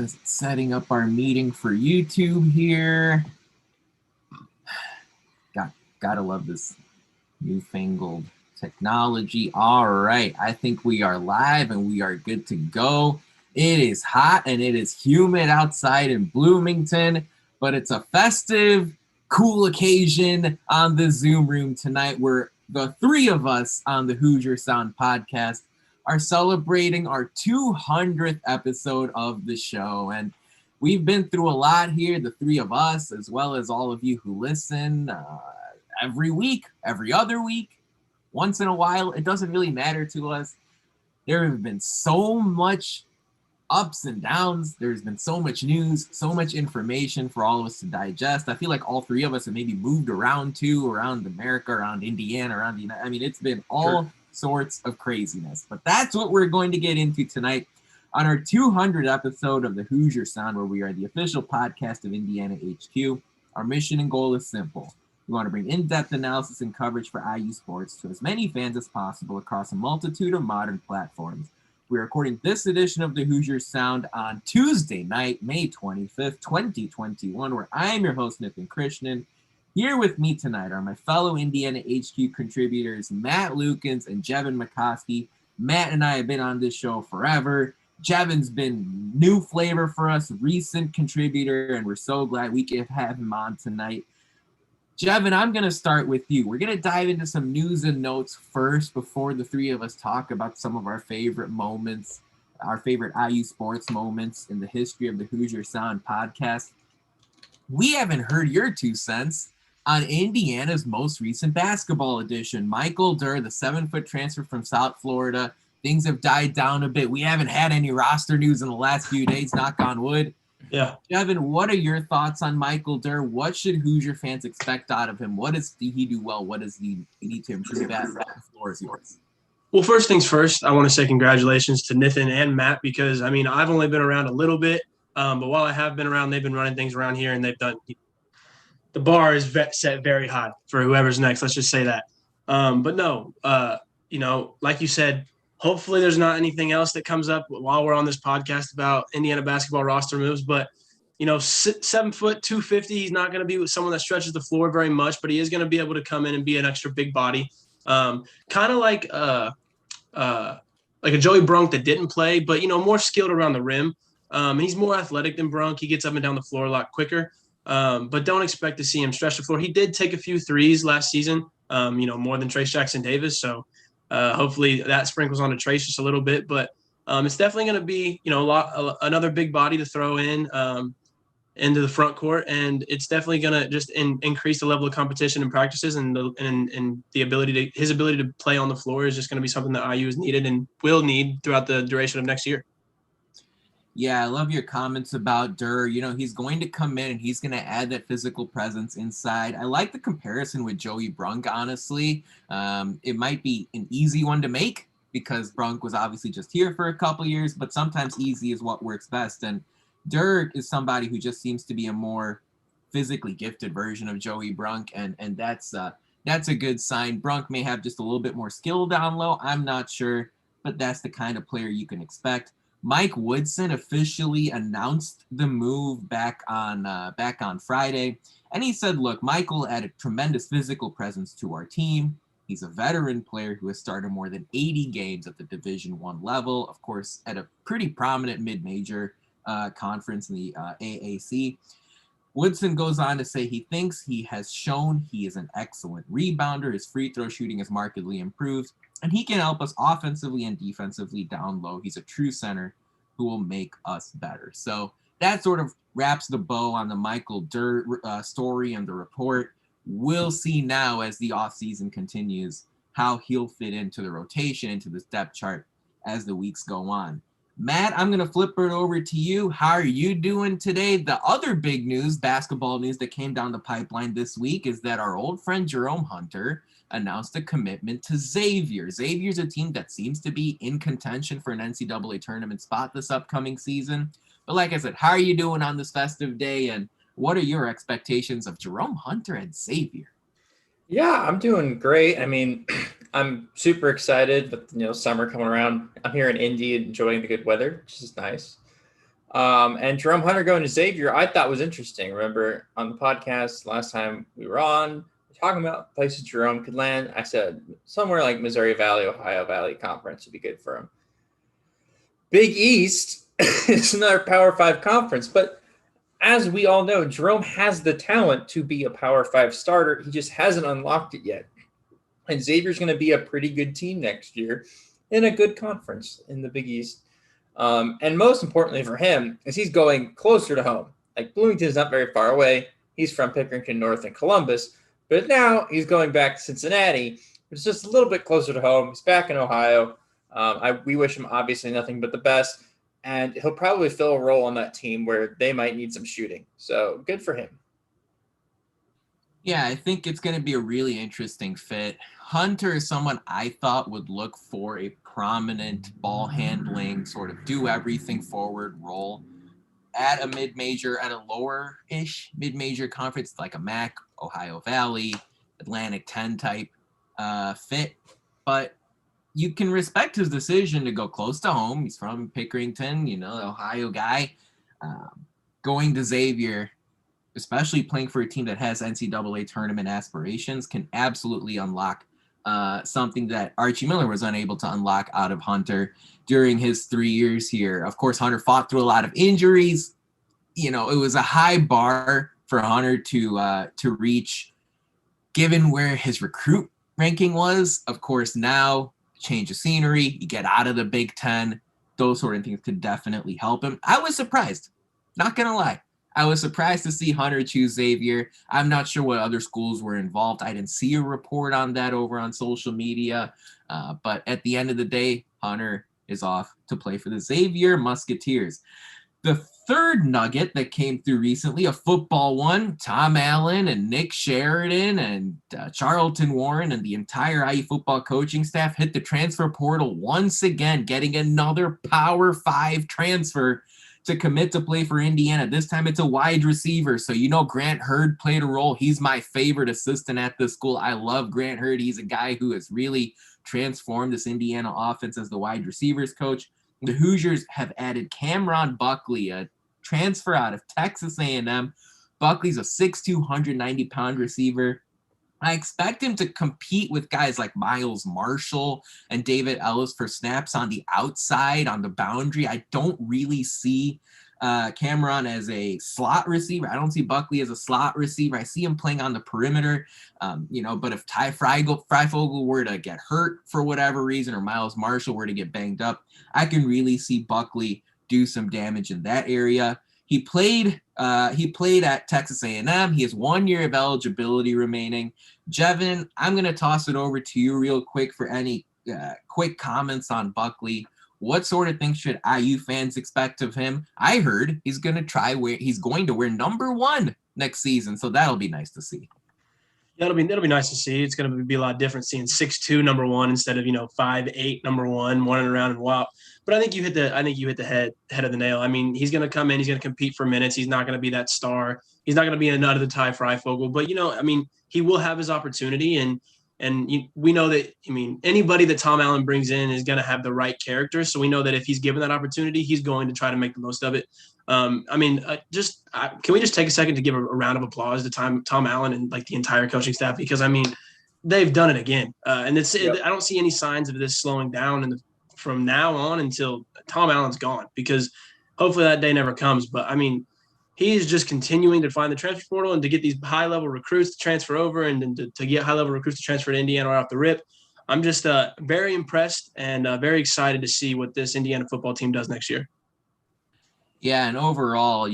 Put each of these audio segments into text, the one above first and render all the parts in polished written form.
setting up our meeting for YouTube here. Gotta love this newfangled technology. All right, I think we are live and we are good to go. It is hot and it is humid outside in Bloomington, but it's a festive, cool occasion on the Zoom room tonight where the three of us on the Hoosier Sound podcast are celebrating our 200th episode of the show. And we've been through a lot here, the three of us, as well as all of you who listen every week, every other week, once in a while. It doesn't really matter to us. There have been so much ups and downs. There's been so much news, so much information for all of us to digest. I feel like all three of us have maybe moved around America, around Indiana, around the United. I mean, it's been all sorts of craziness. But that's what we're going to get into tonight on our 200th episode of the Hoosier Sound, where we are the official podcast of Indiana HQ. Our mission and goal is simple. We want to bring in-depth analysis and coverage for IU sports to as many fans as possible across a multitude of modern platforms. We're recording this edition of the Hoosier Sound on Tuesday night, May 25th, 2021, where I am your host, Nithin. Here with me tonight are my fellow Indiana HQ contributors, Matt Lukens and Jevan McCoskey. Matt and I have been on this show forever. Jevan's been new flavor for us, recent contributor, and we're so glad we can have him on tonight. Jevan, I'm going to start with you. We're going to dive into some news and notes first before the three of us talk about some of our favorite moments, our favorite IU sports moments in the history of the Hoosier Sound podcast. We haven't heard your 2 cents on Indiana's most recent basketball edition. Michael Durr, the 7-foot transfer from South Florida. Things have died down a bit. We haven't had any roster news in the last few days, knock on wood. Yeah. Jevan, what are your thoughts on Michael Durr? What should Hoosier fans expect out of him? What does he do well? What does he need to improve at? The floor is yours. Well, first things first, I want to say congratulations to Nithin and Matt because, I mean, I've only been around a little bit, but while I have been around, they've been running things around here, and they've done – the bar is set very high for whoever's next. Let's just say that. But no, like you said, hopefully there's not anything else that comes up while we're on this podcast about Indiana basketball roster moves. But, 7 foot, 250, he's not going to be someone that stretches the floor very much, but he is going to be able to come in and be an extra big body. Kind of like a Joey Brunk that didn't play, but, more skilled around the rim. And he's more athletic than Brunk. He gets up and down the floor a lot quicker. But don't expect to see him stretch the floor. He did take a few threes last season, more than Trace Jackson Davis. So hopefully that sprinkles on to Trace just a little bit. But it's definitely going to be, another big body to throw into the front court. And it's definitely going to just increase the level of competition and practices and the ability his ability to play on the floor is just going to be something that IU is needed and will need throughout the duration of next year. Yeah, I love your comments about Durr. He's going to come in and he's going to add that physical presence inside. I like the comparison with Joey Brunk, honestly. It might be an easy one to make because Brunk was obviously just here for a couple years, but sometimes easy is what works best. And Durr is somebody who just seems to be a more physically gifted version of Joey Brunk, and that's a good sign. Brunk may have just a little bit more skill down low. I'm not sure, but that's the kind of player you can expect. Mike Woodson officially announced the move back on Friday, and he said, look, Michael added tremendous physical presence to our team. He's a veteran player who has started more than 80 games at the Division I level, of course, at a pretty prominent mid-major conference in the AAC. Woodson goes on to say he thinks he has shown he is an excellent rebounder. His free throw shooting is markedly improved, and he can help us offensively and defensively down low. He's a true center who will make us better. So that sort of wraps the bow on the Michael Durr story and the report. We'll see now as the offseason continues how he'll fit into the rotation, into this depth chart as the weeks go on. Matt, I'm going to flip it over to you. How are you doing today? The other big news, basketball news that came down the pipeline this week is that our old friend Jerome Hunter announced a commitment to Xavier. Xavier's a team that seems to be in contention for an NCAA tournament spot this upcoming season. But like I said, how are you doing on this festive day, and what are your expectations of Jerome Hunter and Xavier? Yeah, I'm doing great. I mean, I'm super excited, but summer coming around. I'm here in Indy enjoying the good weather, which is nice. And Jerome Hunter going to Xavier, I thought was interesting. Remember on the podcast last time we were on, talking about places Jerome could land. I said somewhere like Missouri Valley, Ohio Valley Conference would be good for him. Big East is another Power 5 conference, but as we all know, Jerome has the talent to be a Power 5 starter. He just hasn't unlocked it yet. And Xavier's going to be a pretty good team next year in a good conference in the Big East. And most importantly for him is he's going closer to home. Like Bloomington is not very far away. He's from Pickerington North and Columbus. But now he's going back to Cincinnati, which is just a little bit closer to home. He's back in Ohio. We wish him obviously nothing but the best. And he'll probably fill a role on that team where they might need some shooting. So good for him. Yeah, I think it's going to be a really interesting fit. Hunter is someone I thought would look for a prominent ball handling, sort of do everything forward role at a mid-major, at a lower-ish mid-major conference like a MAC, Ohio Valley, Atlantic 10 type fit. But you can respect his decision to go close to home. He's from Pickerington, Ohio guy. Going to Xavier, especially playing for a team that has NCAA tournament aspirations, can absolutely unlock something that Archie Miller was unable to unlock out of Hunter during his 3 years here. Of course, Hunter fought through a lot of injuries. It was a high bar for Hunter to reach, given where his recruit ranking was. Of course, now change of scenery, you get out of the Big Ten, those sort of things could definitely help him. I was surprised, not gonna lie. I was surprised to see Hunter choose Xavier. I'm not sure what other schools were involved. I didn't see a report on that over on social media. But at the end of the day, Hunter is off to play for the Xavier Musketeers. The third nugget that came through recently, a football one, Tom Allen and Nick Sheridan and Charlton Warren and the entire IU football coaching staff hit the transfer portal once again, getting another Power 5 transfer to commit to play for Indiana. This time it's a wide receiver. So, Grant Hurd played a role. He's my favorite assistant at this school. I love Grant Hurd. He's a guy who has really transformed this Indiana offense as the wide receivers coach. The Hoosiers have added Camron Buckley, a transfer out of Texas A&M. Buckley's a 6'2", 190-pound receiver. I expect him to compete with guys like Miles Marshall and David Ellis for snaps on the outside, on the boundary. I don't really see Camron as a slot receiver. I don't see Buckley as a slot receiver. I see him playing on the perimeter, but if Ty Freifogel were to get hurt for whatever reason, or Miles Marshall were to get banged up, I can really see Buckley do some damage in that area. He played at Texas A&M. He has 1 year of eligibility remaining. Jevan, I'm going to toss it over to you real quick for any quick comments on Buckley. What sort of things should IU fans expect of him? I heard he's going to wear number 1 next season, so that'll be nice to see. Yeah, it'll be nice to see. It's going to be a lot different seeing 6'2" number 1 instead of 5'8" number 1 running around and wow. But I think you hit the head of the nail. I mean, he's going to come in, he's going to compete for minutes. He's not going to be that star. He's not going to be a nut of the Ty Freifogel. But he will have his opportunity, and we know that. Anybody that Tom Allen brings in is going to have the right character. So we know that if he's given that opportunity, he's going to try to make the most of it. Can we just take a second to give a round of applause to Tom Allen and the entire coaching staff, because they've done it again, and I don't see any signs of this slowing down from now on until Tom Allen's gone, because hopefully that day never comes. But he's just continuing to find the transfer portal and to get these high level recruits to transfer over, and then to get high level recruits to transfer to Indiana right off the rip. I'm just very impressed and very excited to see what this Indiana football team does next year. Yeah, and overall,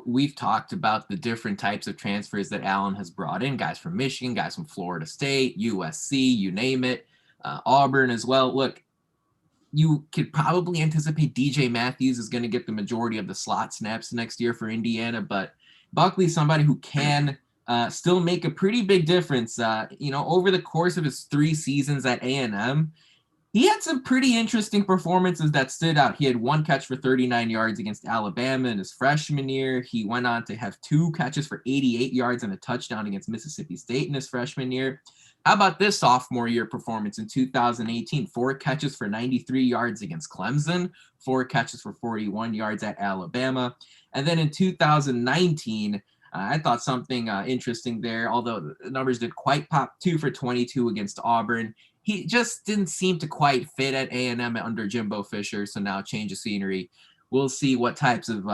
we've talked about the different types of transfers that Allen has brought in, guys from Michigan, guys from Florida State, USC, you name it, Auburn as well. Look, you could probably anticipate DJ Matthews is going to get the majority of the slot snaps next year for Indiana, but Buckley's somebody who can still make a pretty big difference. Over the course of his 3 seasons at A&M, he had some pretty interesting performances that stood out. He had 1 catch for 39 yards against Alabama in his freshman year. He went on to have 2 catches for 88 yards and a touchdown against Mississippi State in his freshman year. How about this sophomore year performance in 2018? 4 catches for 93 yards against Clemson, 4 catches for 41 yards at Alabama. And then in 2019, I thought something interesting there, although the numbers did quite pop. 2 for 22 against Auburn. He just didn't seem to quite fit at A&M under Jimbo Fisher, so now change of scenery. We'll see what types of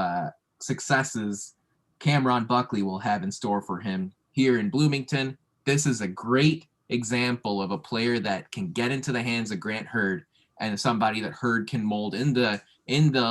successes Camron Buckley will have in store for him here in Bloomington. This is a great example of a player that can get into the hands of Grant Hurd and somebody that Hurd can mold in the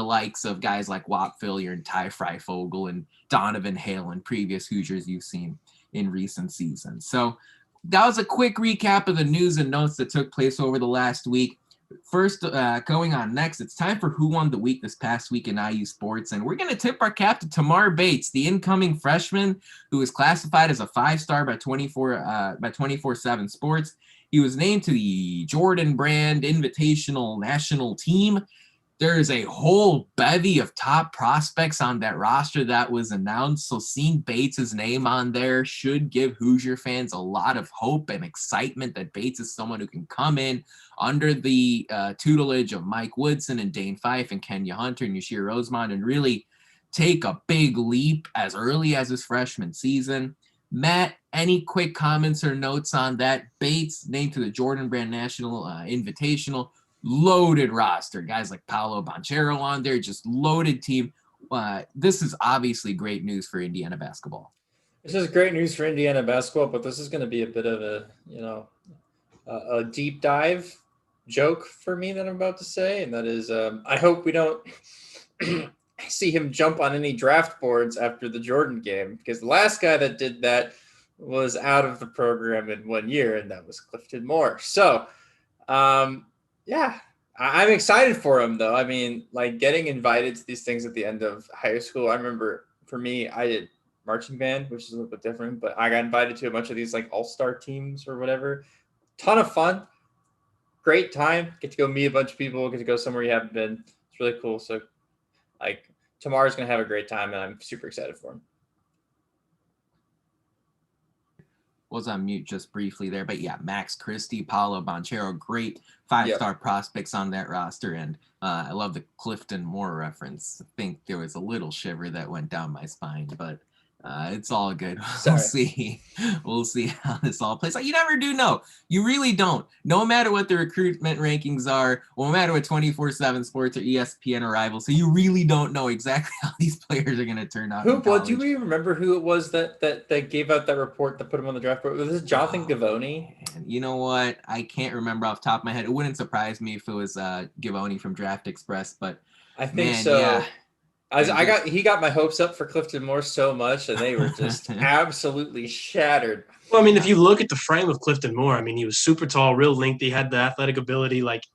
likes of guys like Whop Phillier and Ty Freifogel and Donovan Hale and previous Hoosiers you've seen in recent seasons. So that was a quick recap of the news and notes that took place over the last week. First, going on next, it's time for Who Won the Week this past week in IU sports, and we're going to tip our cap to Tamar Bates, the incoming freshman who was classified as a 5-star by 24/7 Sports. He was named to the Jordan Brand Invitational National Team. There is a whole bevy of top prospects on that roster that was announced, so seeing Bates' name on there should give Hoosier fans a lot of hope and excitement that Bates is someone who can come in under the tutelage of Mike Woodson and Dane Fife and Kenya Hunter and Yashir Rosemond and really take a big leap as early as his freshman season. Matt, any quick comments or notes on that? Bates named to the Jordan Brand National Invitational. Loaded roster, guys like Paolo Banchero on there, just loaded team. This is obviously great news for Indiana basketball. This is great news for Indiana basketball, but this is going to be a bit of a deep dive joke for me that I'm about to say, and that is I hope we don't see him jump on any draft boards after the Jordan game, because the last guy that did that was out of the program in 1 year, and that was Clifton Moore. So yeah, I'm excited for him, though. I mean, like, getting invited to these things at the end of high school. I remember, for me, I did marching band, which is a little bit different, but I got invited to a bunch of these, like, all-star teams or whatever. Ton of fun. Great time. Get to go meet a bunch of people. Get to go somewhere you haven't been. It's really cool. So, like, Tamar's going to have a great time, and I'm super excited for him. Was on mute just briefly there, but yeah, Max Christie, Paolo Banchero, great 5-star prospects on that roster, and I love the Clifton Moore reference. I think there was a little shiver that went down my spine, but it's all good. We'll see how this all plays out. You never do know. You really don't. No matter what the recruitment rankings are, no matter what 24/7 Sports or ESPN or Rivals, so you really don't know exactly how these players are going to turn out. Do we remember who it was that gave out that report that put him on the draft board? Was this Jonathan Gavoni? You know what? I can't remember off the top of my head. It wouldn't surprise me if it was Gavoni from Draft Express, but I think so. Yeah. He got my hopes up for Clifton Moore so much, and they were just absolutely shattered. Well, I mean, if you look at the frame of Clifton Moore, I mean, he was super tall, real lengthy, had the athletic ability. Like,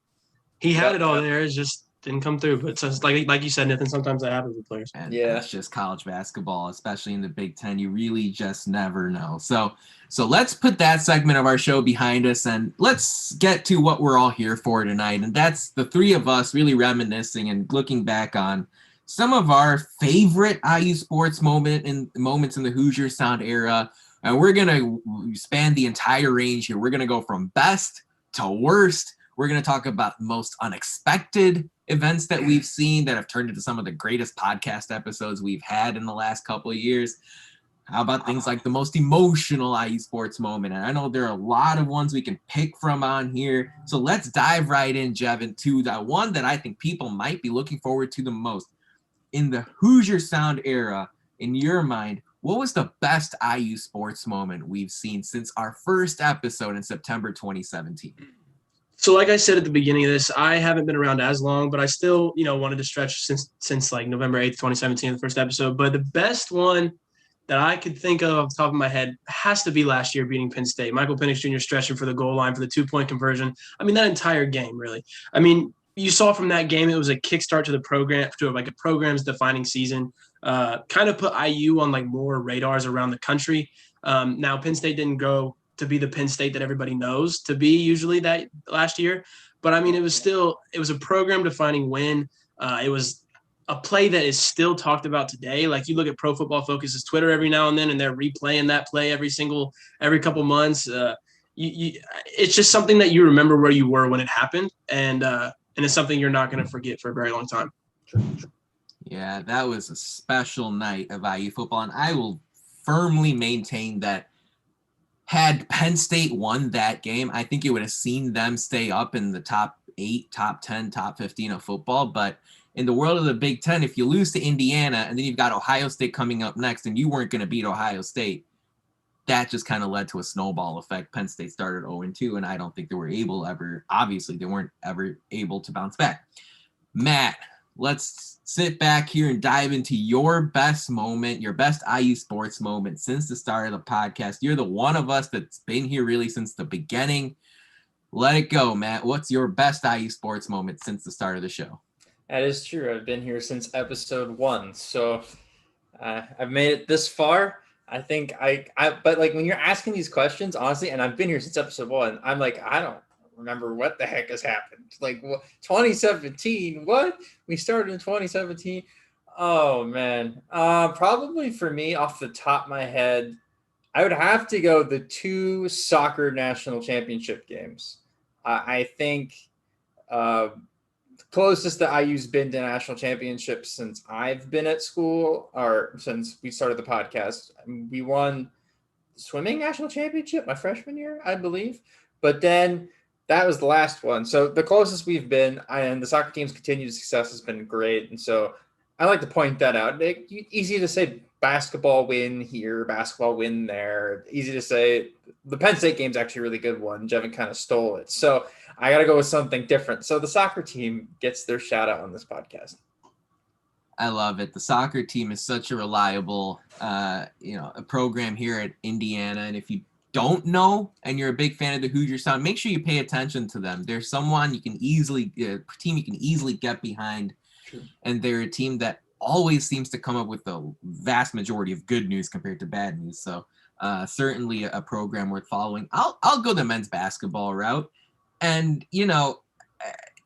he had it all there. It just didn't come through. But it's just like you said, Nithin, sometimes that happens with players. And it's just college basketball, especially in the Big Ten. You really just never know. So let's put that segment of our show behind us, and let's get to what we're all here for tonight. And that's the three of us really reminiscing and looking back on some of our favorite IU sports moments in the Hoosier Sound era. And we're going to span the entire range here. We're going to go from best to worst. We're going to talk about the most unexpected events that we've seen that have turned into some of the greatest podcast episodes we've had in the last couple of years. How about things like the most emotional IU sports moment? And I know there are a lot of ones we can pick from on here. So let's dive right in, Jevan, to the one that I think people might be looking forward to the most. In the Hoosier Sound era, in your mind, what was the best IU sports moment we've seen since our first episode in September 2017? So like I said at the beginning of this, I haven't been around as long, but I still, wanted to stretch since like November 8th, 2017, the first episode. But the best one that I could think of off the top of my head has to be last year beating Penn State. Michael Penix Jr. stretching for the goal line for the 2-point conversion. I mean, that entire game, really. I mean, you saw from that game, it was a kickstart to the program, to like a program's defining season. Kind of put IU on like more radars around the country. Now, Penn State didn't go to be the Penn State that everybody knows to be usually that last year. But I mean, it was a program defining win. It was a play that is still talked about today. Like, you look at Pro Football Focus's Twitter every now and then, and they're replaying that play every couple months. it's just something that you remember where you were when it happened, and it's something you're not going to forget for a very long time. Yeah, that was a special night of IU football, and I will firmly maintain that had Penn State won that game, I think it would have seen them stay up in the top 8, top 10, top 15 of football. But in the world of the Big Ten, if you lose to Indiana and then you've got Ohio State coming up next and you weren't going to beat Ohio State, that just kind of led to a snowball effect. Penn State started 0-2, and I don't think they were obviously they weren't ever able to bounce back. Matt, let's sit back here and dive into your best moment, your best IU sports moment since the start of the podcast. You're the one of us that's been here really since the beginning. Let it go, Matt. What's your best IU sports moment since the start of the show? That is true. I've been here since episode 1. So I've made it this far. I think but like when you're asking these questions, honestly, and I've been here since episode 1, I'm like, I don't remember what the heck has happened. Like 2017, what? We started in 2017. Oh man. Probably for me, off the top of my head, I would have to go the 2 soccer national championship games. I think closest that IU's been to national championships since I've been at school, or since we started the podcast. We won the swimming national championship my freshman year, I believe. But then that was the last one. So the closest we've been, and the soccer team's continued success has been great. And so I like to point that out. Easy to say basketball win here, basketball win there. Easy to say the Penn State game's actually a really good one. Jevan kind of stole it. So I got to go with something different. So the soccer team gets their shout out on this podcast. I love it. The soccer team is such a reliable, a program here at Indiana. And if you don't know and you're a big fan of the Hoosier Sound, make sure you pay attention to them. They're someone a team you can easily get behind. True. And they're a team that always seems to come up with the vast majority of good news compared to bad news. So certainly a program worth following. I'll go the men's basketball route. And,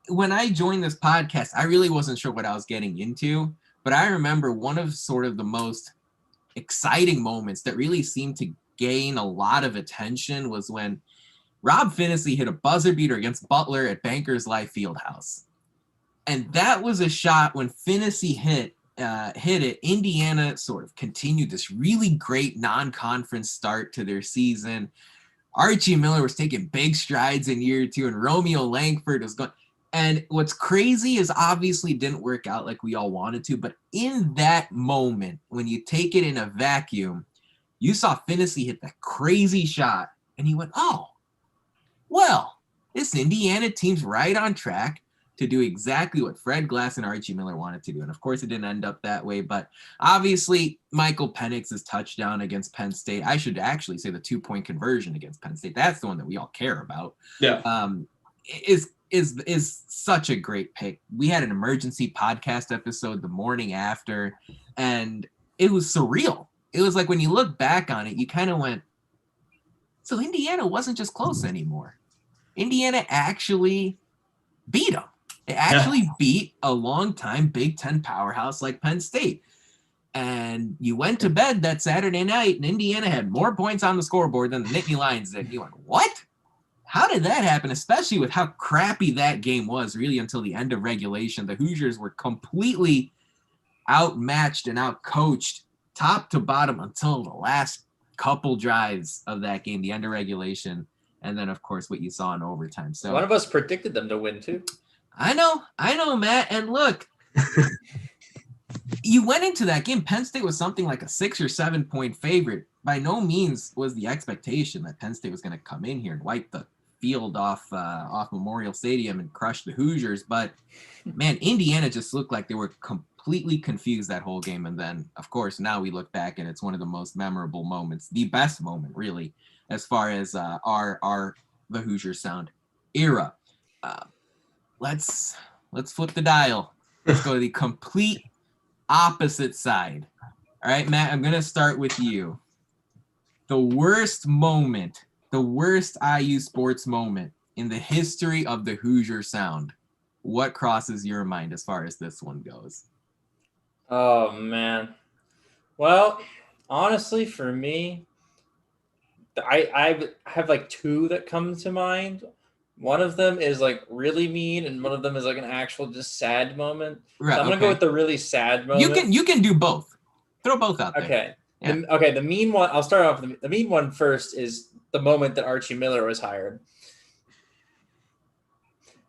when I joined this podcast, I really wasn't sure what I was getting into, but I remember one of sort of the most exciting moments that really seemed to gain a lot of attention was when Rob Finney hit a buzzer beater against Butler at Bankers Life Fieldhouse. And that was a shot when Finney hit it. Indiana sort of continued this really great non-conference start to their season. Archie Miller was taking big strides in year 2, and Romeo Langford was going. And what's crazy is obviously didn't work out like we all wanted to, but in that moment, when you take it in a vacuum, you saw Finney hit that crazy shot, and you went, oh, well, this Indiana team's right on track to do exactly what Fred Glass and Archie Miller wanted to do. And of course, it didn't end up that way. But obviously, Michael Penix's touchdown against Penn State, I should actually say the 2-point conversion against Penn State, that's the one that we all care about. Yeah. Is such a great pick. We had an emergency podcast episode the morning after, and it was surreal. It was like when you look back on it, you kind of went, so Indiana wasn't just close anymore. Indiana actually beat them. It actually beat a long-time Big Ten powerhouse like Penn State. And you went to bed that Saturday night, and Indiana had more points on the scoreboard than the Nittany Lions did. You went, what? How did that happen? Especially with how crappy that game was, really, until the end of regulation. The Hoosiers were completely outmatched and outcoached top to bottom until the last couple drives of that game, the end of regulation. And then, of course, what you saw in overtime. So one of us predicted them to win, too. I know, Matt. And look, you went into that game. Penn State was something like a 6 or 7 point favorite. By no means was the expectation that Penn State was going to come in here and wipe the field off Memorial Stadium and crush the Hoosiers. But man, Indiana just looked like they were completely confused that whole game. And then, of course, now we look back and it's one of the most memorable moments, the best moment, really, as far as the Hoosier Sound era. Let's flip the dial. Let's go to the complete opposite side. All right, Matt, I'm going to start with you. The worst moment, the worst IU sports moment in the history of the Hoosier Sound. What crosses your mind as far as this one goes? Oh, man. Well, honestly, for me, I have like two that come to mind. One of them is like really mean, and one of them is like an actual just sad moment. Right, So I'm gonna go with the really sad moment. You can do both. Throw both out there. Okay. Yeah. The mean one. I'll start off with the mean one first. Is the moment that Archie Miller was hired.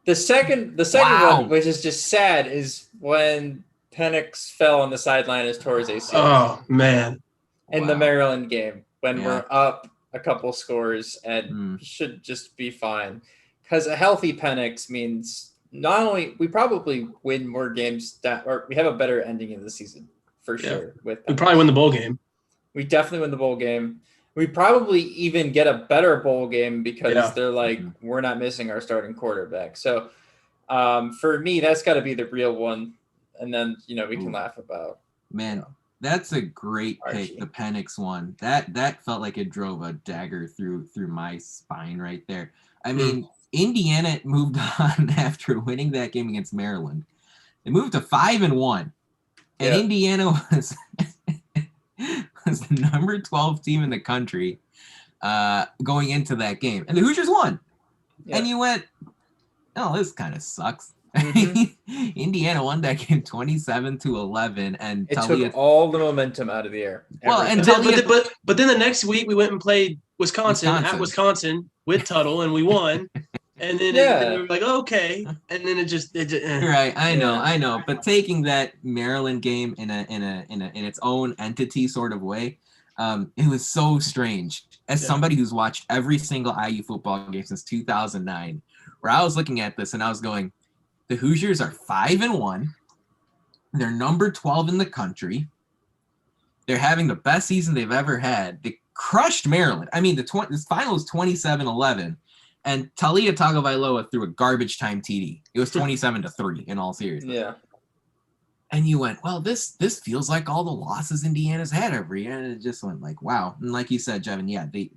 The second Wow. one, which is just sad, is when Penix fell on the sideline as tore his ACL. Oh man! In the Maryland game when we're up a couple scores and should just be fine, because a healthy Penix means not only we probably win more games or we have a better ending of the season for sure. With Penix. We probably win the bowl game. We definitely win the bowl game. We probably even get a better bowl game because they're like, we're not missing our starting quarterback. So for me, that's got to be the real one. And then, we can laugh about. Man, that's a great pick, the Penix one. That felt like it drove a dagger through my spine right there. I mean, Indiana moved on after winning that game against Maryland. They moved to 5-1. And Indiana was the number 12 team in the country going into that game. And the Hoosiers won. Yeah. And you went, oh, this kind of sucks. Mm-hmm. Indiana won that game 27-11, and it took all the momentum out of the air. Well, but then the next week we went and played Wisconsin at Wisconsin with Tuttle, and we won. And then, then we were like, oh, okay. And then it just right. I know. But taking that Maryland game in its own entity sort of way, it was so strange. As somebody who's watched every single IU football game since 2009, where I was looking at this and I was going, the Hoosiers are 5-1. They're number 12 in the country. They're having the best season they've ever had. They crushed Maryland. I mean, this final was 27-11. And Talia Tagovailoa threw a garbage time TD. It was 27-3 in all seriousness. Yeah. And you went, well, this feels like all the losses Indiana's had every year. And it just went like, wow. And like you said, Jevan, they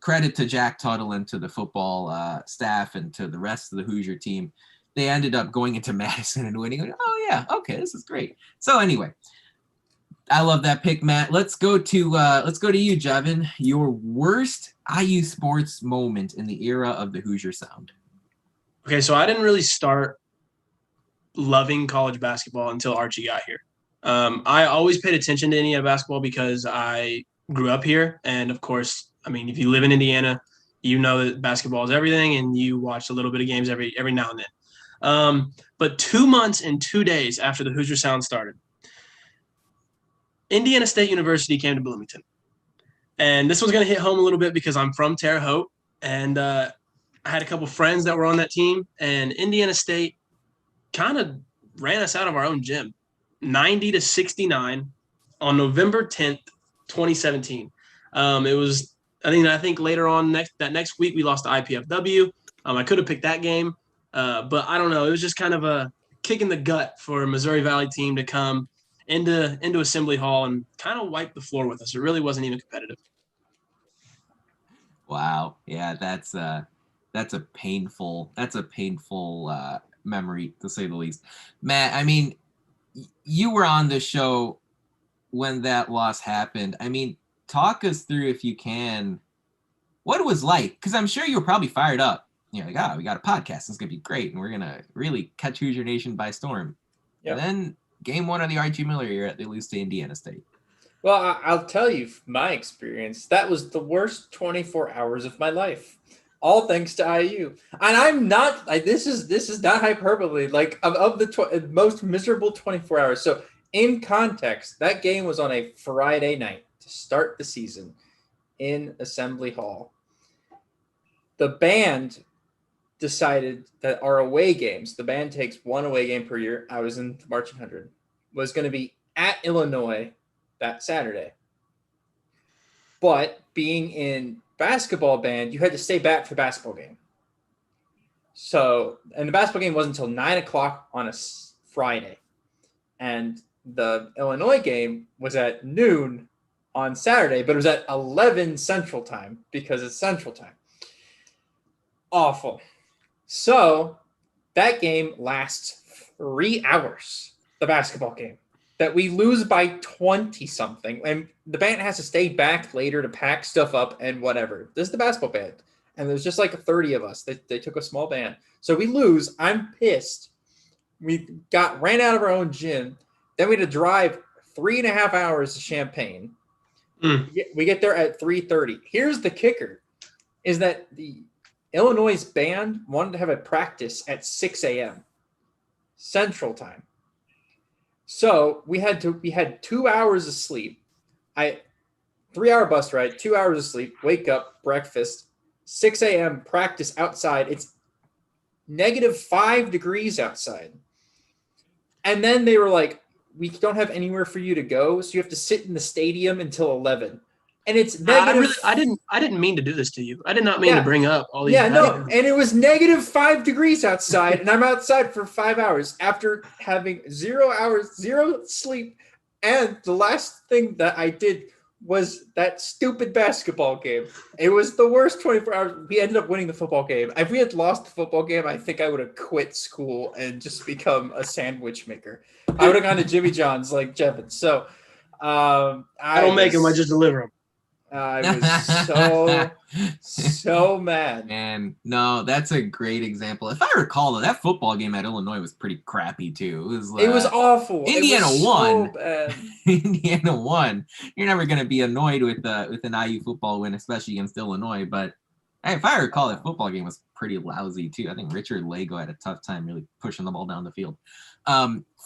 credit to Jack Tuttle and to the football staff and to the rest of the Hoosier team. They ended up going into Madison and winning. Oh yeah, okay, this is great. So anyway, I love that pick, Matt. Let's go to you, Jevan. Your worst IU sports moment in the era of the Hoosier Sound. Okay, so I didn't really start loving college basketball until Archie got here. I always paid attention to Indiana basketball because I grew up here, and of course, I mean, if you live in Indiana, you know that basketball is everything, and you watch a little bit of games every now and then. But 2 months and 2 days after the Hoosier Sound started, Indiana State University came to Bloomington. And this was going to hit home a little bit because I'm from Terre Haute, and I had a couple friends that were on that team, and Indiana State kind of ran us out of our own gym, 90-69 on November 10th, 2017. It was, I think later on that next week we lost to IPFW. I could have picked that game. But I don't know. It was just kind of a kick in the gut for a Missouri Valley team to come into Assembly Hall and kind of wipe the floor with us. It really wasn't even competitive. Wow. Yeah, that's a painful memory, to say the least. Matt, I mean, you were on the show when that loss happened. I mean, talk us through, if you can, what it was like, because I'm sure you were probably fired up. Like, we got a podcast. It's going to be great. And we're going to really catch Hoosier Nation by storm. Yep. And then game one of the Archie Miller year, they lose to Indiana State. Well, I'll tell you my experience. That was the worst 24 hours of my life. All thanks to IU. And I'm not, this is not hyperbole. Like, of the most miserable 24 hours. So in context, that game was on a Friday night to start the season in Assembly Hall. The band decided that our away games, the band takes one away game per year. I was in the Marching 100, was going to be at Illinois that Saturday. But being in basketball band, you had to stay back for the basketball game. So, and the basketball game wasn't until 9:00 on a Friday. And the Illinois game was at noon on Saturday, but it was at 11 Central Time because it's Central Time. Awful. So that game lasts 3 hours, the basketball game. that we lose by 20 something, and the band has to stay back later to pack stuff up and whatever. This is the basketball band, and there's just like 30 of us. They took a small band, so we lose. I'm pissed. We ran out of our own gym. Then we had to drive 3.5 hours to Champaign. We get there at 3:30. Here's the kicker, is that the Illinois band wanted to have a practice at 6 a.m. Central Time. So we had 2 hours of sleep. 3-hour bus ride, 2 hours of sleep, wake up, breakfast, 6 a.m. practice outside. It's -5 degrees outside. And then they were like, we don't have anywhere for you to go, so you have to sit in the stadium until 11. And it's negative. I didn't mean to do this to you. I did not mean to bring up all these. Yeah, no. And it was -5 degrees outside, and I'm outside for 5 hours after having 0 hours, 0 sleep. And the last thing that I did was that stupid basketball game. It was the worst 24 hours. We ended up winning the football game. If we had lost the football game, I think I would have quit school and just become a sandwich maker. I would have gone to Jimmy John's like Jevan. So I don't make them, I just deliver them. I was so mad. And no, that's a great example. If I recall, that football game at Illinois was pretty crappy too. It was awful. Indiana won. So bad. Indiana won. You're never going to be annoyed with an IU football win, especially against Illinois. But hey, if I recall, that football game was pretty lousy too. I think Richard Lago had a tough time really pushing the ball down the field.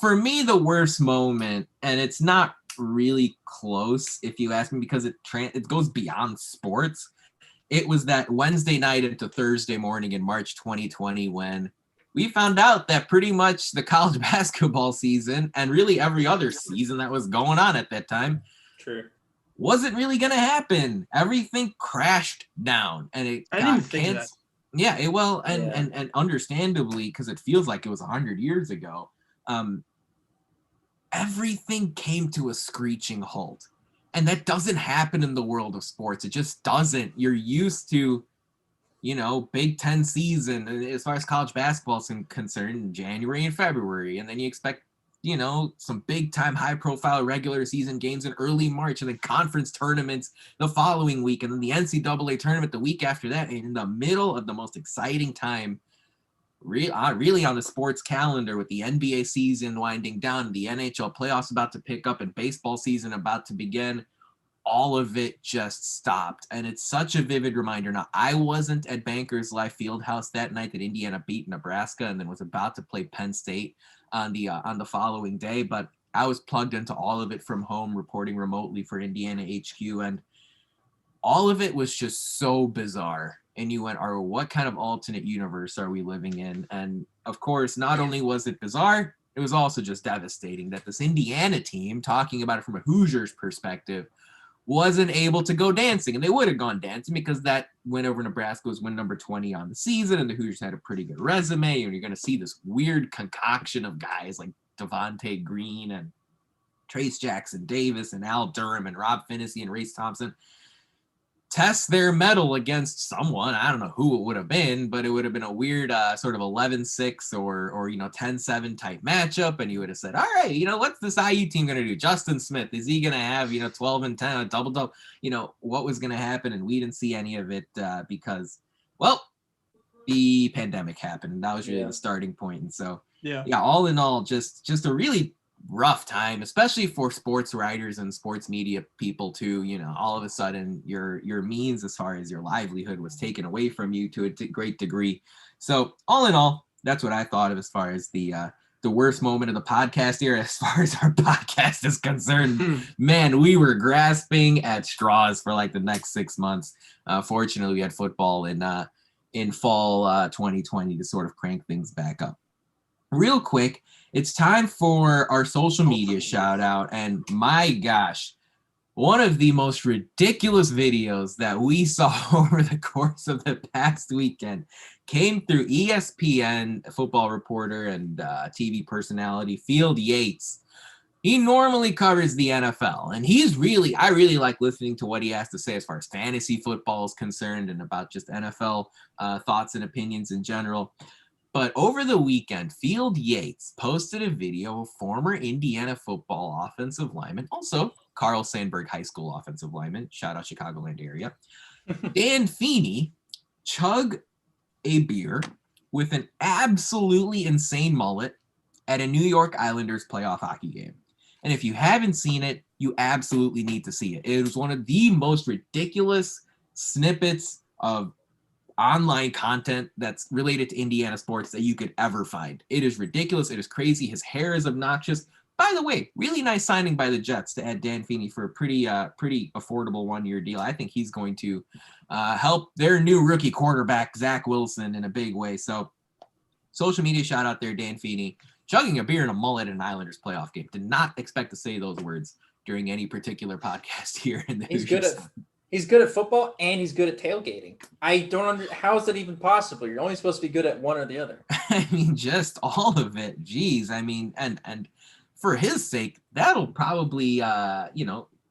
For me, the worst moment, and it's not really close if you ask me, because it goes beyond sports. It was that Wednesday night into Thursday morning in March 2020 when we found out that pretty much the college basketball season and really every other season that was going on at that time wasn't really going to happen. Everything crashed down, and it got canceled. Yeah, and understandably, because it feels like it was 100 years ago. Everything came to a screeching halt. And that doesn't happen in the world of sports. It just doesn't. You're used to, Big Ten season, as far as college basketball is concerned, in January and February. And then you expect, some big time, high profile regular season games in early March, and then conference tournaments the following week. And then the NCAA tournament the week after that. And in the middle of the most exciting time really on the sports calendar, with the NBA season winding down, the NHL playoffs about to pick up, and baseball season about to begin, all of it just stopped. And it's such a vivid reminder. Now, I wasn't at Bankers Life Fieldhouse that night that Indiana beat Nebraska and then was about to play Penn State on the following day, but I was plugged into all of it from home, reporting remotely for Indiana HQ, and all of it was just so bizarre. And you went, what kind of alternate universe are we living in? And of course, not only was it bizarre, it was also just devastating that this Indiana team, talking about it from a Hoosiers perspective, wasn't able to go dancing. And they would have gone dancing because that win over Nebraska was win number 20 on the season, and the Hoosiers had a pretty good resume. And you're going to see this weird concoction of guys like Devontae Green and Trace Jackson Davis and Al Durham and Rob Finney and Race Thompson test their mettle against someone. I don't know who it would have been, but it would have been a weird sort of 11-6 or 10-7 type matchup. And you would have said, all right, what's this IU team going to do? Justin Smith, is he going to have, 12 and 10, a double? What was going to happen? And we didn't see any of it because, the pandemic happened. And that was really the starting point. And so, all in all, just a really rough time, especially for sports writers and sports media people too. All of a sudden your means as far as your livelihood was taken away from you to a great degree. So all in all, that's what I thought of as far as the worst moment of the podcast here. As far as our podcast is concerned, man, we were grasping at straws for like the next 6 months. Fortunately, we had football in fall 2020 to sort of crank things back up. Real quick, it's time for our social media shout out. And my gosh, one of the most ridiculous videos that we saw over the course of the past weekend came through ESPN football reporter and TV personality Field Yates. He normally covers the NFL, and I really like listening to what he has to say as far as fantasy football is concerned and about just NFL thoughts and opinions in general. But over the weekend, Field Yates posted a video of former Indiana football offensive lineman, also Carl Sandburg High School offensive lineman, shout out Chicagoland area, Dan Feeney, chug a beer with an absolutely insane mullet at a New York Islanders playoff hockey game. And if you haven't seen it, you absolutely need to see it. It was one of the most ridiculous snippets of online content that's related to Indiana sports that you could ever find. It is ridiculous. It is crazy. His hair is obnoxious. By the way, really nice signing by the Jets to add Dan Feeney for a pretty affordable one-year deal. I think he's going to help their new rookie quarterback, Zach Wilson, in a big way. So social media shout out there, Dan Feeney, chugging a beer in a mullet at an Islanders playoff game. Did not expect to say those words during any particular podcast here in the Hoosier Sound. He's good at football and he's good at tailgating. I don't how is that even possible? You're only supposed to be good at one or the other. I mean, just all of it. Jeez. I mean, and for his sake, that'll probably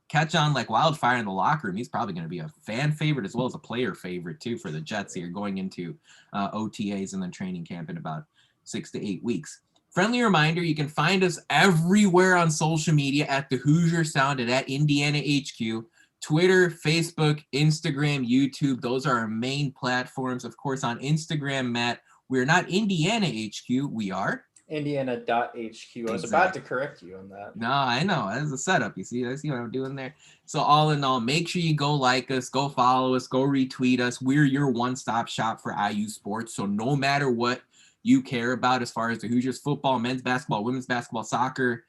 catch on like wildfire in the locker room. He's probably going to be a fan favorite as well as a player favorite too for the Jets here going into OTAs and then training camp in about 6 to 8 weeks. Friendly reminder, you can find us everywhere on social media at the Hoosier Sound and at Indiana HQ. Twitter, Facebook, Instagram, YouTube. Those are our main platforms. Of course, on Instagram, Matt, we're not Indiana HQ. We are Indiana.HQ. I was about to correct you on that. No, I know. That's a setup. You see what I'm doing there? So all in all, make sure you go like us, go follow us, go retweet us. We're your one-stop shop for IU sports. So no matter what you care about as far as the Hoosiers football, men's basketball, women's basketball, soccer,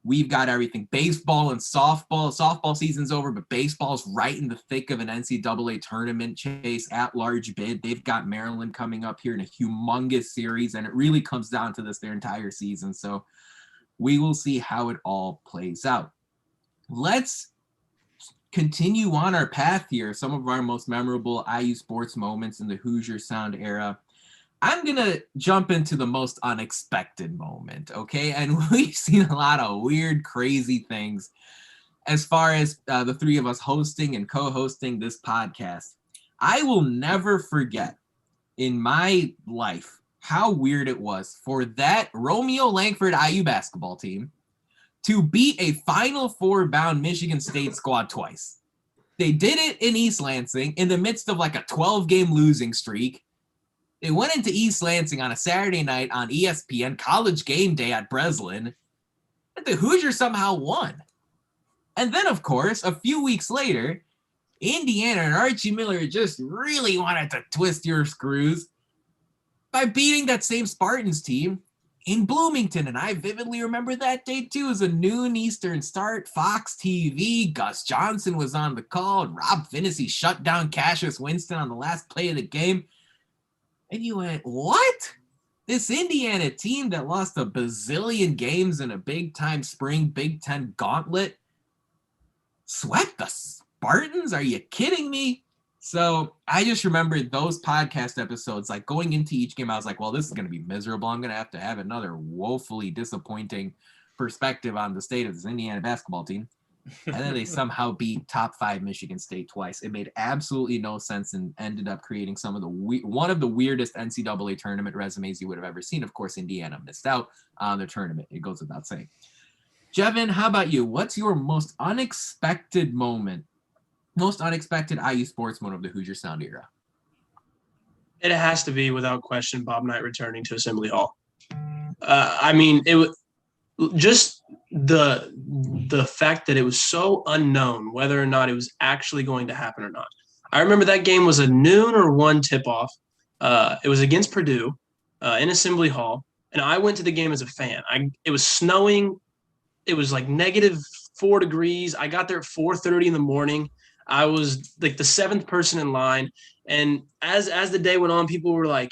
we've got everything. Baseball and softball. Softball season's over, but baseball's right in the thick of an NCAA tournament chase, at-large bid. They've got Maryland coming up here in a humongous series, and it really comes down to this their entire season. So we will see how it all plays out. Let's continue on our path here. Some of our most memorable IU sports moments in the Hoosier Sound era. I'm going to jump into the most unexpected moment, okay? And we've seen a lot of weird, crazy things as far as the three of us hosting and co-hosting this podcast. I will never forget in my life how weird it was for that Romeo Langford IU basketball team to beat a Final Four bound Michigan State squad twice. They did it in East Lansing in the midst of like a 12-game losing streak. They went into East Lansing on a Saturday night on ESPN, College Game Day at Breslin, and the Hoosiers somehow won. And then, of course, a few weeks later, Indiana and Archie Miller just really wanted to twist your screws by beating that same Spartans team in Bloomington. And I vividly remember that day, too. It was a noon Eastern start, Fox TV. Gus Johnson was on the call, and Rob Finney shut down Cassius Winston on the last play of the game. And you went, what? This Indiana team that lost a bazillion games in a big-time spring Big Ten gauntlet swept the Spartans? Are you kidding me? So I just remember those podcast episodes, like going into each game, I was like, well, this is going to be miserable. I'm going to have another woefully disappointing perspective on the state of this Indiana basketball team. And then they somehow beat top 5 Michigan State twice. It made absolutely no sense and ended up creating one of the weirdest NCAA tournament resumes you would have ever seen. Of course, Indiana missed out on the tournament. It goes without saying. Jevan, how about you? What's your most unexpected moment, most unexpected IU sports moment of the Hoosier Sound era? It has to be, without question, Bob Knight returning to Assembly Hall. I mean, it was just the fact that it was so unknown whether or not it was actually going to happen or not. I remember that game was a noon or 1 tip-off. It was against Purdue in Assembly Hall, and I went to the game as a fan. It was snowing. It was like -4 degrees. I got there at 4:30 in the morning. I was like the 7th person in line, and as the day went on, people were like,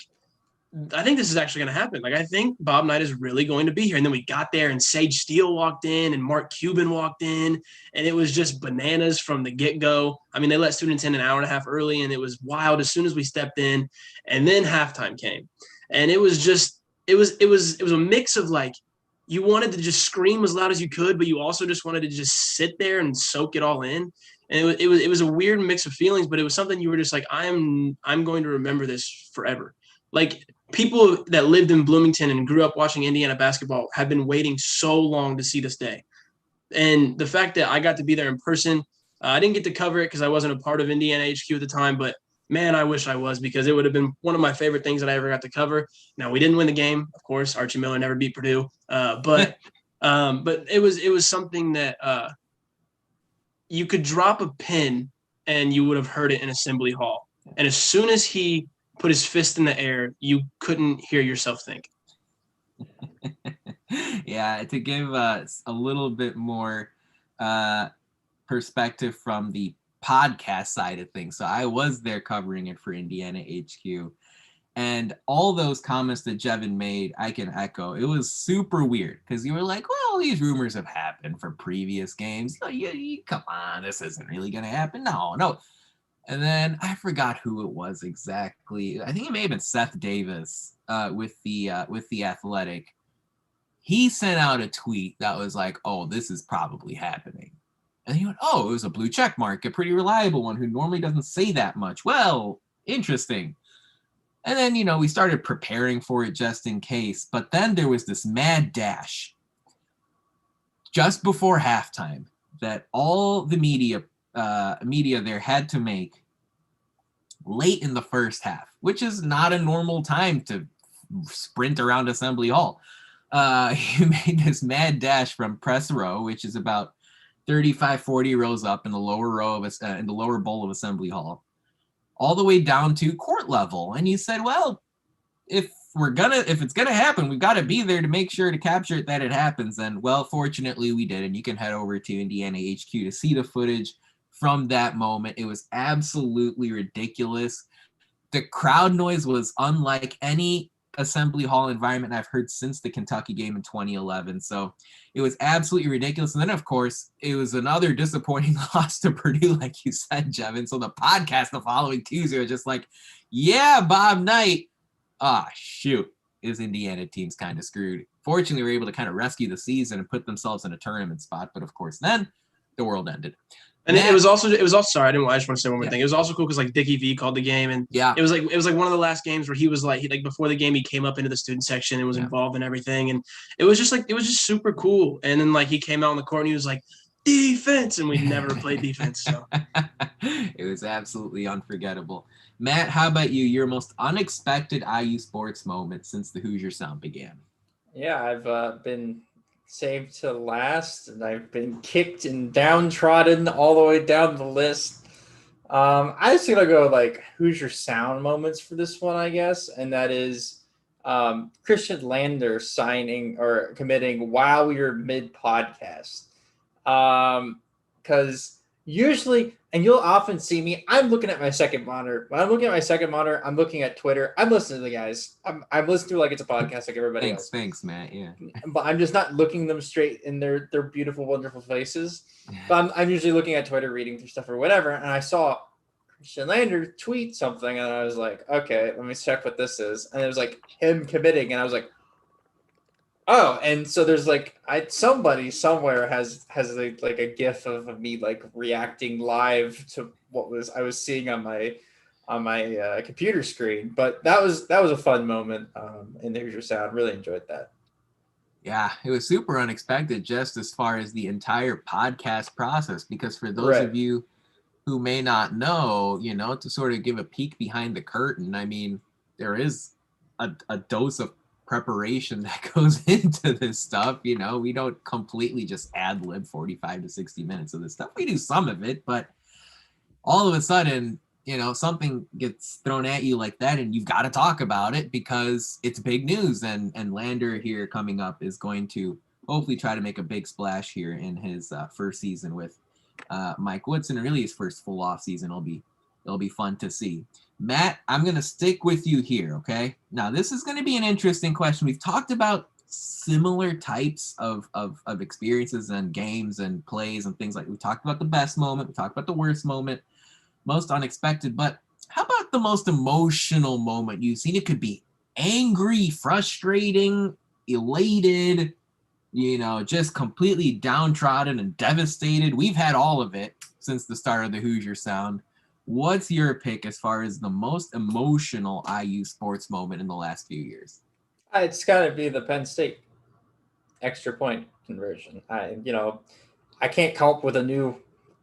I think this is actually going to happen. Like, I think Bob Knight is really going to be here. And then we got there and Sage Steele walked in and Mark Cuban walked in, and it was just bananas from the get-go. I mean, they let students in an hour and a half early, and it was wild as soon as we stepped in. And then halftime came. And it was just it was a mix of, like, you wanted to just scream as loud as you could, but you also just wanted to just sit there and soak it all in. And it was a weird mix of feelings, but it was something you were just like, I'm going to remember this forever. Like, people that lived in Bloomington and grew up watching Indiana basketball have been waiting so long to see this day. And the fact that I got to be there in person, I didn't get to cover it because I wasn't a part of Indiana HQ at the time, but man, I wish I was, because it would have been one of my favorite things that I ever got to cover. Now, we didn't win the game, of course. Archie Miller never beat Purdue, but it was something that you could drop a pin and you would have heard it in Assembly Hall. And as soon as he put his fist in the air, you couldn't hear yourself think. Yeah, to give us a little bit more perspective from the podcast side of things. So I was there covering it for Indiana HQ. And all those comments that Jevan made, I can echo. It was super weird because you were like, well, these rumors have happened for previous games. Come on, this isn't really going to happen. No. And then I forgot who it was exactly. I think it may have been Seth Davis with the Athletic. He sent out a tweet that was like, oh, this is probably happening. And he went, oh, it was a blue check mark, a pretty reliable one who normally doesn't say that much. Well, interesting. And then, we started preparing for it just in case. But then there was this mad dash just before halftime that all the media there had to make late in the first half, which is not a normal time to sprint around Assembly Hall. He made this mad dash from press row, which is about 35, 40 rows up in the lower row of in the lower bowl of Assembly Hall, all the way down to court level. And he said, well, if it's gonna happen, we've got to be there to make sure to capture it that it happens. And well, fortunately we did. And you can head over to Indiana HQ to see the footage from that moment. It was absolutely ridiculous. The crowd noise was unlike any Assembly Hall environment I've heard since the Kentucky game in 2011. So it was absolutely ridiculous. And then, of course, it was another disappointing loss to Purdue, like you said, Jevan. So the podcast the following Tuesday was just like, yeah, Bob Knight. Shoot. His Indiana team's kind of screwed. Fortunately, we were able to kind of rescue the season and put themselves in a tournament spot. But, of course, then the world ended. And it was also sorry, I just want to say one more thing. It was also cool because like Dickie V called the game, and it was like one of the last games where he was like before the game he came up into the student section and was involved in everything, and it was just super cool. And then like he came out on the court and he was like, defense, and we never played defense. So it was absolutely unforgettable. Matt, how about you? Your most unexpected IU sports moment since the Hoosier Sound began? Yeah, I've been saved to last, and I've been kicked and downtrodden all the way down the list. I just gonna go like Hoosier Sound moments for this one, I guess, and that is Christian Lander signing or committing while we were mid podcast, because usually, and you'll often see me, I'm looking at my second monitor. When I'm looking at my second monitor, I'm looking at Twitter. I'm listening to the guys. I'm listening to it like it's a podcast like everybody else. Thanks, Matt. Yeah. But I'm just not looking them straight in their beautiful, wonderful faces. But I'm usually looking at Twitter, reading through stuff or whatever. And I saw Christian Lander tweet something, and I was like, okay, let me check what this is. And it was like him committing, and I was like, oh, and so there's like somebody somewhere has like a GIF of me like reacting live to what I was seeing on my computer screen. But that was a fun moment in the Hoosier Sound. Really enjoyed that. Yeah, it was super unexpected just as far as the entire podcast process, because for those of you who may not know, to sort of give a peek behind the curtain, I mean, there is a dose of preparation that goes into this stuff. We don't completely just ad lib 45 to 60 minutes of this stuff. We do some of it, but all of a sudden, something gets thrown at you like that, and you've got to talk about it because it's big news. And Lander here coming up is going to hopefully try to make a big splash here in his first season with Mike Woodson, and really his first full off season. It'll be fun to see. Matt, I'm going to stick with you here, okay? Now, this is going to be an interesting question. We've talked about similar types of experiences and games and plays and things like we talked about the best moment, we talked about the worst moment, most unexpected, but how about the most emotional moment you've seen? It could be angry, frustrating, elated, just completely downtrodden and devastated. We've had all of it since the start of the Hoosier Sound. What's your pick as far as the most emotional IU sports moment in the last few years? It's got to be the Penn State extra point conversion. I can't come up with a new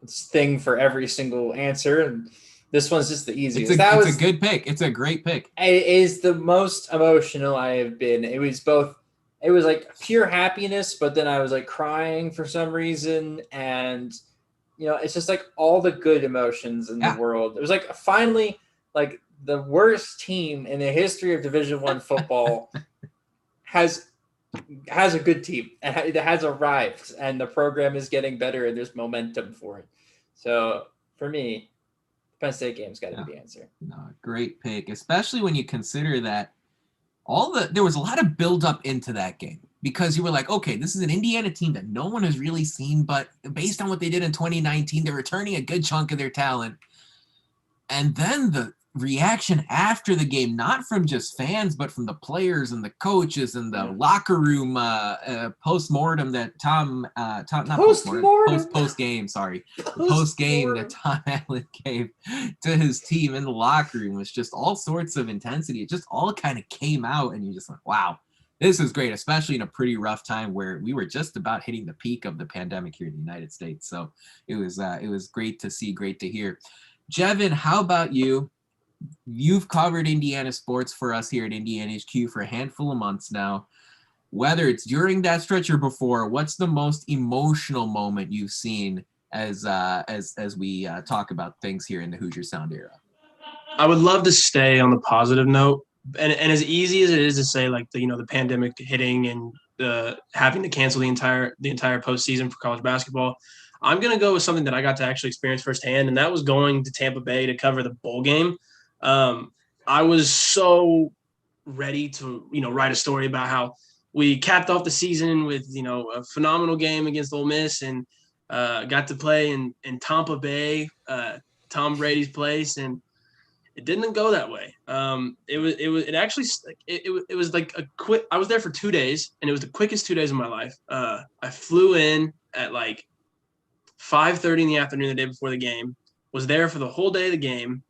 thing for every single answer, and this one's just the easiest. It's a good pick. It's a great pick. It is the most emotional I have been. It was like pure happiness, but then I was like crying for some reason, and it's just like all the good emotions in the world. It was like finally like the worst team in the history of Division I football has a good team, and it has arrived, and the program is getting better, and there's momentum for it. So for me, the Penn State game's got to be the answer. No, great pick, especially when you consider that there was a lot of build up into that game, because you were like, okay, this is an Indiana team that no one has really seen, but based on what they did in 2019, they're returning a good chunk of their talent. And then the reaction after the game, not from just fans, but from the players and the coaches and the locker room post-mortem that post-game that Tom Allen gave to his team in the locker room was just all sorts of intensity. It just all kind of came out, and you just went, wow, this is great, especially in a pretty rough time where we were just about hitting the peak of the pandemic here in the United States. So it was great to see, great to hear. Jevan, how about you? You've covered Indiana sports for us here at Indiana HQ for a handful of months now. Whether it's during that stretch or before, what's the most emotional moment you've seen as we talk about things here in the Hoosier Sound era? I would love to stay on the positive note, and as easy as it is to say, like the pandemic hitting and having to cancel the entire postseason for college basketball, I'm gonna go with something that I got to actually experience firsthand, and that was going to Tampa Bay to cover the bowl game. I was so ready to, write a story about how we capped off the season with, a phenomenal game against Ole Miss, and got to play in Tampa Bay, Tom Brady's place, and it didn't go that way. It was like a quick. I was there for 2 days, and it was the quickest 2 days of my life. I flew in at like 5:30 in the afternoon the day before the game, was there for the whole day of the game,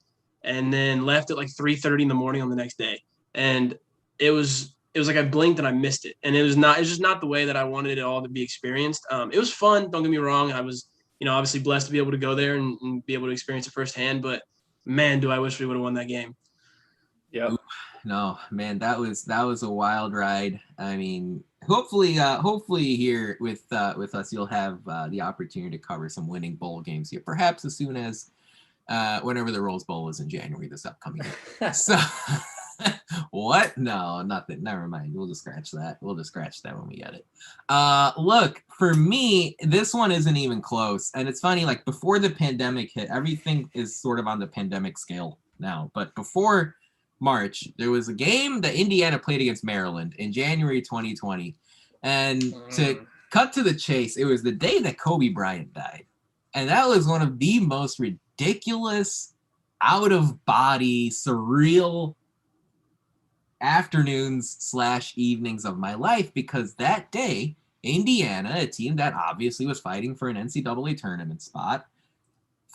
and then left at like 3:30 in the morning on the next day. And it was like I blinked and I missed it. And it's just not the way that I wanted it all to be experienced. It was fun, don't get me wrong. I was, obviously blessed to be able to go there and be able to experience it firsthand, but man, do I wish we would have won that game. Yeah. No, man, that was a wild ride. I mean, hopefully here with us, you'll have the opportunity to cover some winning bowl games here, perhaps as soon as whenever the Rose Bowl is in January this upcoming year. So what? No, nothing. Never mind. We'll just scratch that. We'll just scratch that when we get it. Look, for me, this one isn't even close. And it's funny, like before the pandemic hit, everything is sort of on the pandemic scale now. But before March, there was a game that Indiana played against Maryland in January 2020. And to cut to the chase, it was the day that Kobe Bryant died. And that was one of the most ridiculous, out-of-body, surreal afternoons/evenings of my life, because that day, Indiana, a team that obviously was fighting for an NCAA tournament spot,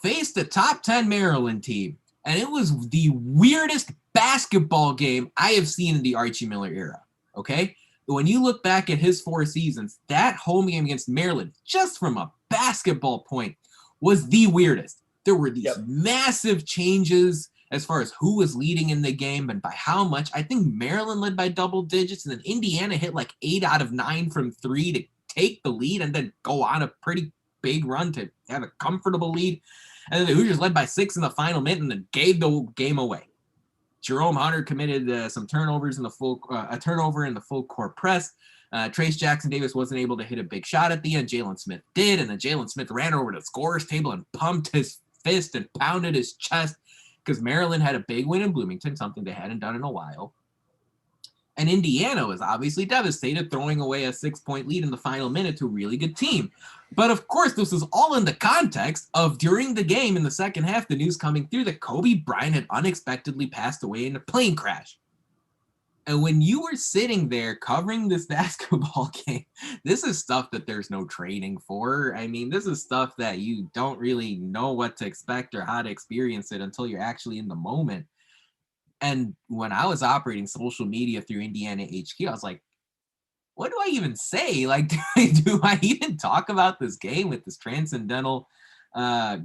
faced the top 10 Maryland team. And it was the weirdest basketball game I have seen in the Archie Miller era, okay? When you look back at his 4 seasons, that home game against Maryland, just from a basketball point, was the weirdest. There were these massive changes as far as who was leading in the game and by how much. I think Maryland led by double digits, and then Indiana hit like 8 out of 9 from 3 to take the lead and then go on a pretty big run to have a comfortable lead. And then the Hoosiers led by 6 in the final minute and then gave the game away. Jerome Hunter committed some turnovers in a turnover in the full court press. Trace Jackson Davis wasn't able to hit a big shot at the end. Jalen Smith did, and then Jalen Smith ran over to the scorer's table and pumped his fist and pounded his chest because Maryland had a big win in Bloomington, something they hadn't done in a while. And Indiana was obviously devastated, throwing away a 6-point lead in the final minute to a really good team. But of course, this was all in the context of during the game in the second half, the news coming through that Kobe Bryant had unexpectedly passed away in a plane crash. And when you were sitting there covering this basketball game, this is stuff that there's no training for. I mean, this is stuff that you don't really know what to expect or how to experience it until you're actually in the moment. And when I was operating social media through Indiana HQ, I was like, what do I even say? Like, do I even talk about this game with this transcendental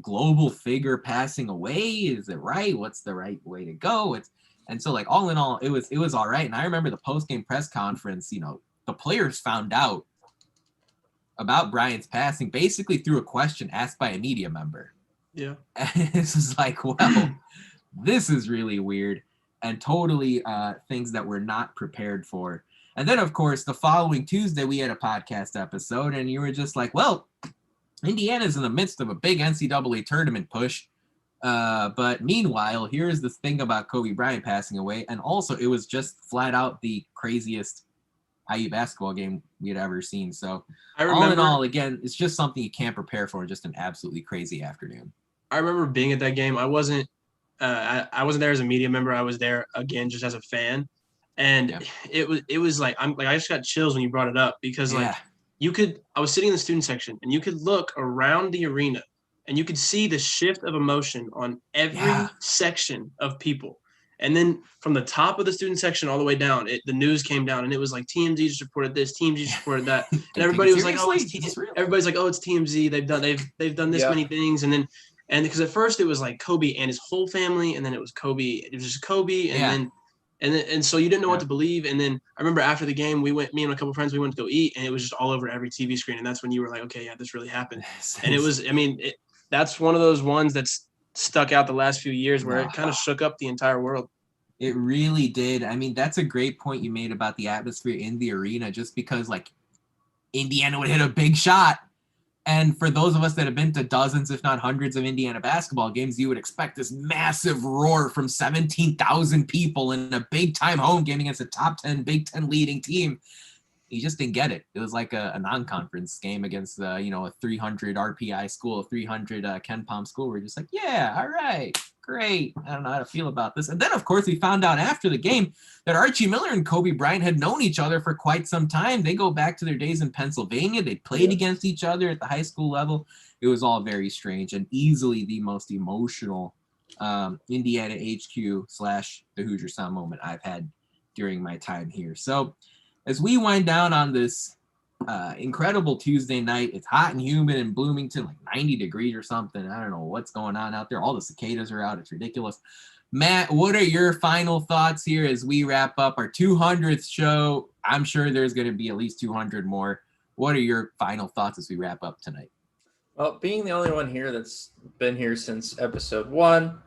global figure passing away? Is it right? What's the right way to go? And so, like, all in all, it was all right. And I remember the post-game press conference, you know, the players found out about Bryant's passing basically through a question asked by a media member. Yeah. And this is like, well, this is really weird and totally things that we're not prepared for. And then, of course, the following Tuesday, we had a podcast episode, and you were just like, well, Indiana's in the midst of a big NCAA tournament push. But meanwhile, here's the thing about Kobe Bryant passing away. And also, it was just flat out the craziest IU basketball game we had ever seen. So all in all, again, it's just something you can't prepare for, just an absolutely crazy afternoon. I remember being at that game. I wasn't there as a media member. I was there, again, just as a fan. And it was like, I just got chills when you brought it up because like I was sitting in the student section and you could look around the arena and you could see the shift of emotion on every section of people. And then from the top of the student section all the way down, the news came down and it was like TMZ just reported this, TMZ just reported that. And everybody was like, oh, everybody's like, oh, it's TMZ. They've done this many things. And because at first it was like Kobe and his whole family, and then it was Kobe. It was just Kobe, and so you didn't know what to believe. And then I remember after the game, me and a couple of friends, we went to go eat, and it was just all over every TV screen. And that's when you were like, okay, yeah, this really happened. And it was, I mean, that's one of those ones that's stuck out the last few years where it kind of shook up the entire world. It really did. I mean, that's a great point you made about the atmosphere in the arena, just because like Indiana would hit a big shot. And for those of us that have been to dozens, if not hundreds of Indiana basketball games, you would expect this massive roar from 17,000 people in a big-time home game against a top 10 Big Ten leading team. You just didn't get it. It was like a non-conference game against, a 300 RPI school, a 300 Ken Palm school. We're just like, yeah, all right, great. I don't know how to feel about this. And then, of course, we found out after the game that Archie Miller and Kobe Bryant had known each other for quite some time. They go back to their days in Pennsylvania. They played against each other at the high school level. It was all very strange and easily the most emotional Indiana HQ / the Hoosier Sound moment I've had during my time here. So as we wind down on this incredible Tuesday night, it's hot and humid in Bloomington, like 90 degrees or something. I don't know what's going on out there. All the cicadas are out. It's ridiculous. Matt, what are your final thoughts here as we wrap up our 200th show? I'm sure there's going to be at least 200 more. What are your final thoughts as we wrap up tonight? Well, being the only one here that's been here since episode 1,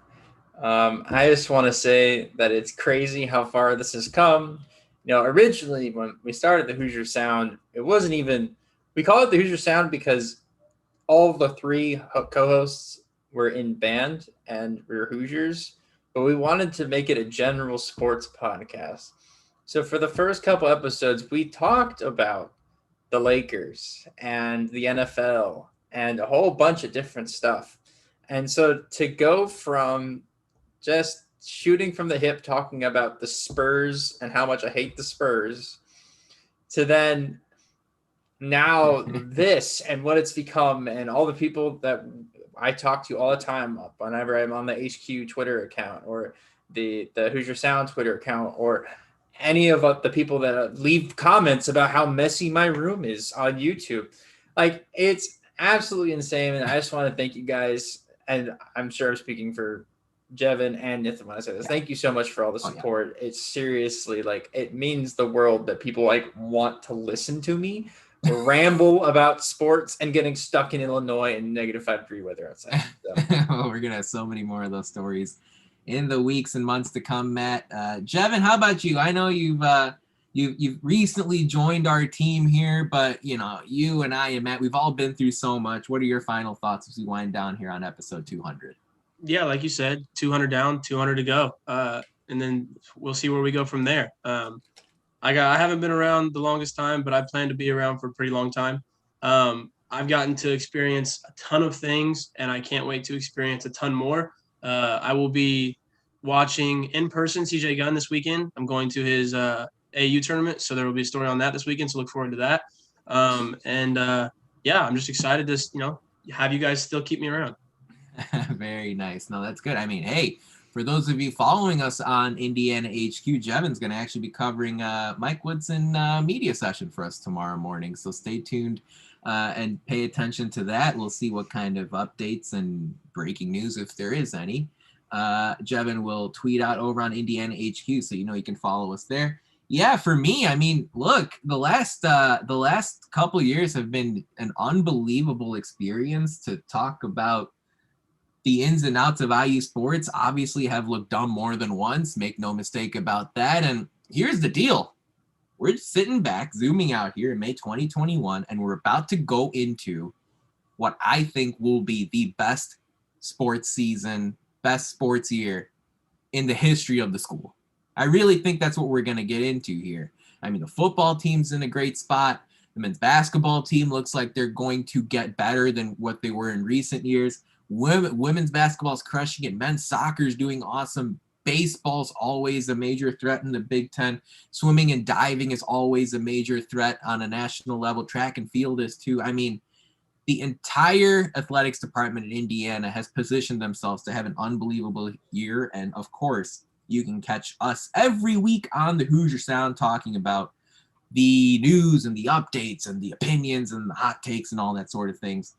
I just want to say that it's crazy how far this has come. You know, originally when we started the Hoosier Sound, it wasn't even, we call it the Hoosier Sound because all of the 3 co-hosts were in band and we were Hoosiers, but we wanted to make it a general sports podcast. So for the first couple episodes, we talked about the Lakers and the NFL and a whole bunch of different stuff. And so to go from just shooting from the hip, talking about the Spurs and how much I hate the Spurs, to then now this and what it's become and all the people that I talk to all the time whenever I'm on the HQ Twitter account or the Hoosier Sound Twitter account or any of the people that leave comments about how messy my room is on YouTube. Like, it's absolutely insane. And I just want to thank you guys. And I'm sure I'm speaking for Jevan and Nithin when I say this. Thank you so much for all the support. It's seriously, like, it means the world that people like want to listen to me ramble about sports and getting stuck in Illinois in -5-degree weather outside. So. Well, we're gonna have so many more of those stories in the weeks and months to come, Matt. Jevan, how about you? I know you've recently joined our team here, but you and I and Matt, we've all been through so much. What are your final thoughts as we wind down here on episode 200? Yeah, like you said, 200 down, 200 to go. And then we'll see where we go from there. I haven't been around the longest time, but I plan to be around for a pretty long time. I've gotten to experience a ton of things, and I can't wait to experience a ton more. I will be watching in person CJ Gunn this weekend. I'm going to his AU tournament, so there will be a story on that this weekend. So look forward to that. Yeah, I'm just excited to have you guys still keep me around. Very nice. No, that's good. I mean, hey, for those of you following us on Indiana HQ, Jevan's going to actually be covering Mike Woodson media session for us tomorrow morning. So stay tuned and pay attention to that. We'll see what kind of updates and breaking news, if there is any, Jevan will tweet out over on Indiana HQ. So, you can follow us there. Yeah, for me, I mean, look, the last couple years have been an unbelievable experience to talk about. The ins and outs of IU sports obviously have looked dumb more than once. Make no mistake about that. And here's the deal. We're sitting back, zooming out here in May 2021, and we're about to go into what I think will be the best sports season, best sports year in the history of the school. I really think that's what we're going to get into here. I mean, the football team's in a great spot. The men's basketball team looks like they're going to get better than what they were in recent years. Women's basketball is crushing it. Men's soccer is doing awesome. Baseball's always a major threat in the Big Ten. Swimming and diving is always a major threat on a national level. Track and field is too. I mean, the entire athletics department in Indiana has positioned themselves to have an unbelievable year. And of course, you can catch us every week on the Hoosier Sound talking about the news and the updates and the opinions and the hot takes and all that sort of things.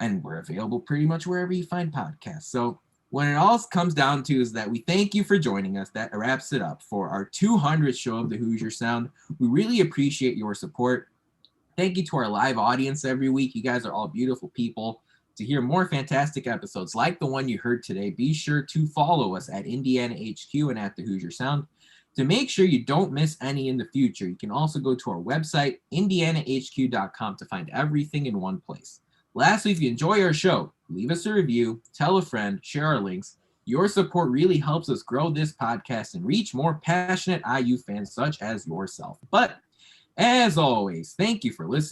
And we're available pretty much wherever you find podcasts. So when it all comes down to is that we thank you for joining us. That wraps it up for our 200th show of the Hoosier Sound. We really appreciate your support. Thank you to our live audience every week. You guys are all beautiful people. To hear more fantastic episodes like the one you heard today, be sure to follow us at Indiana HQ and at the Hoosier Sound. To make sure you don't miss any in the future, you can also go to our website, indianahq.com, to find everything in one place. Lastly, if you enjoy our show, leave us a review, tell a friend, share our links. Your support really helps us grow this podcast and reach more passionate IU fans such as yourself. But as always, thank you for listening.